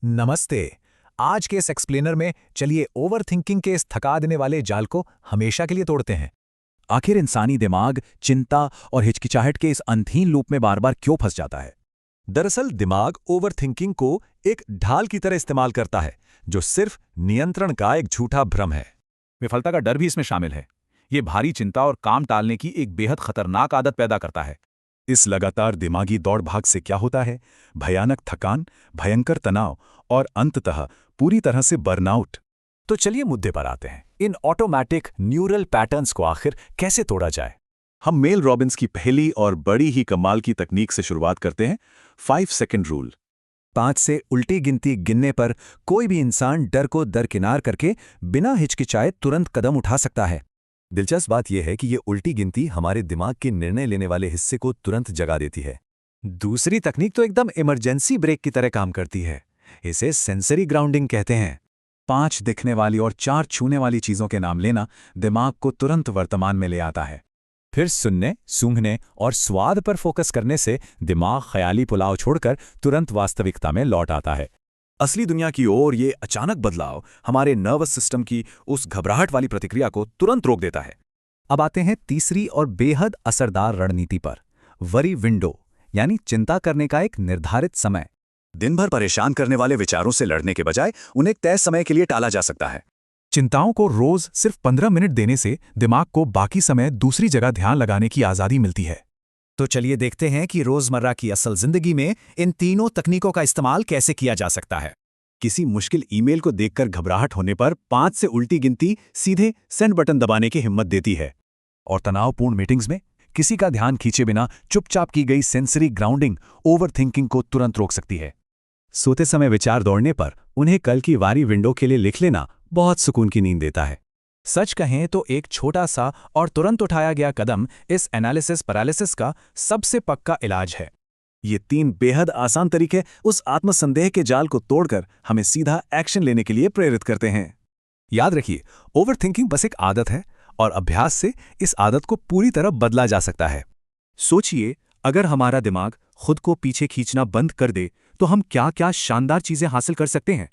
नमस्ते। आज के इस एक्सप्लेनर में चलिए ओवरथिंकिंग के इस थका देने वाले जाल को हमेशा के लिए तोड़ते हैं। आखिर इंसानी दिमाग चिंता और हिचकिचाहट के इस अंतहीन लूप में बार बार क्यों फंस जाता है? दरअसल दिमाग ओवरथिंकिंग को एक ढाल की तरह इस्तेमाल करता है, जो सिर्फ नियंत्रण का एक झूठा भ्रम है। विफलता का डर भी इसमें शामिल है। ये भारी चिंता और काम टालने की एक बेहद खतरनाक आदत पैदा करता है। इस लगातार दिमागी दौड़ भाग से क्या होता है? भयानक थकान, भयंकर तनाव और अंततः पूरी तरह से बर्नआउट। तो चलिए मुद्दे पर आते हैं। इन ऑटोमैटिक न्यूरल पैटर्न्स को आखिर कैसे तोड़ा जाए? हम मेल रॉबिन्स की पहली और बड़ी ही कमाल की तकनीक से शुरुआत करते हैं, 5 सेकंड रूल। 5 से उल्टी गिनती गिनने पर कोई भी इंसान डर को दरकिनार करके बिना हिचकिचाए तुरंत कदम उठा सकता है। दिलचस्प बात यह है कि ये उल्टी गिनती हमारे दिमाग के निर्णय लेने वाले हिस्से को तुरंत जगा देती है। दूसरी तकनीक तो एकदम इमरजेंसी ब्रेक की तरह काम करती है। इसे सेंसरी ग्राउंडिंग कहते हैं। 5 दिखने वाली और 4 छूने वाली चीजों के नाम लेना दिमाग को तुरंत वर्तमान में ले आता है। फिर सुनने, सूंघने और स्वाद पर फोकस करने से दिमाग ख्याली पुलाव छोड़कर तुरंत वास्तविकता में लौट आता है। असली दुनिया की ओर ये अचानक बदलाव हमारे नर्वस सिस्टम की उस घबराहट वाली प्रतिक्रिया को तुरंत रोक देता है। अब आते हैं तीसरी और बेहद असरदार रणनीति पर, वरी विंडो, यानी चिंता करने का एक निर्धारित समय। दिन भर परेशान करने वाले विचारों से लड़ने के बजाय उन्हें एक तय समय के लिए टाला जा सकता है। चिंताओं को रोज सिर्फ 15 मिनट देने से दिमाग को बाकी समय दूसरी जगह ध्यान लगाने की आज़ादी मिलती है। तो चलिए देखते हैं कि रोजमर्रा की असल जिंदगी में इन तीनों तकनीकों का इस्तेमाल कैसे किया जा सकता है। किसी मुश्किल ईमेल को देखकर घबराहट होने पर 5 से उल्टी गिनती सीधे सेंड बटन दबाने की हिम्मत देती है। और तनावपूर्ण मीटिंग्स में किसी का ध्यान खींचे बिना चुपचाप की गई सेंसरी ग्राउंडिंग ओवरथिंकिंग को तुरंत रोक सकती है। सोते समय विचार दौड़ने पर उन्हें कल की वारी विंडो के लिए लिख लेना बहुत सुकून की नींद देता है। सच कहें तो एक छोटा सा और तुरंत उठाया गया कदम इस एनालिसिस पैरालिसिस का सबसे पक्का इलाज है। ये 3 बेहद आसान तरीके उस आत्मसंदेह के जाल को तोड़कर हमें सीधा एक्शन लेने के लिए प्रेरित करते हैं। याद रखिए, ओवरथिंकिंग बस एक आदत है और अभ्यास से इस आदत को पूरी तरह बदला जा सकता है। सोचिए, अगर हमारा दिमाग खुद को पीछे खींचना बंद कर दे तो हम क्या क्या शानदार चीजें हासिल कर सकते हैं।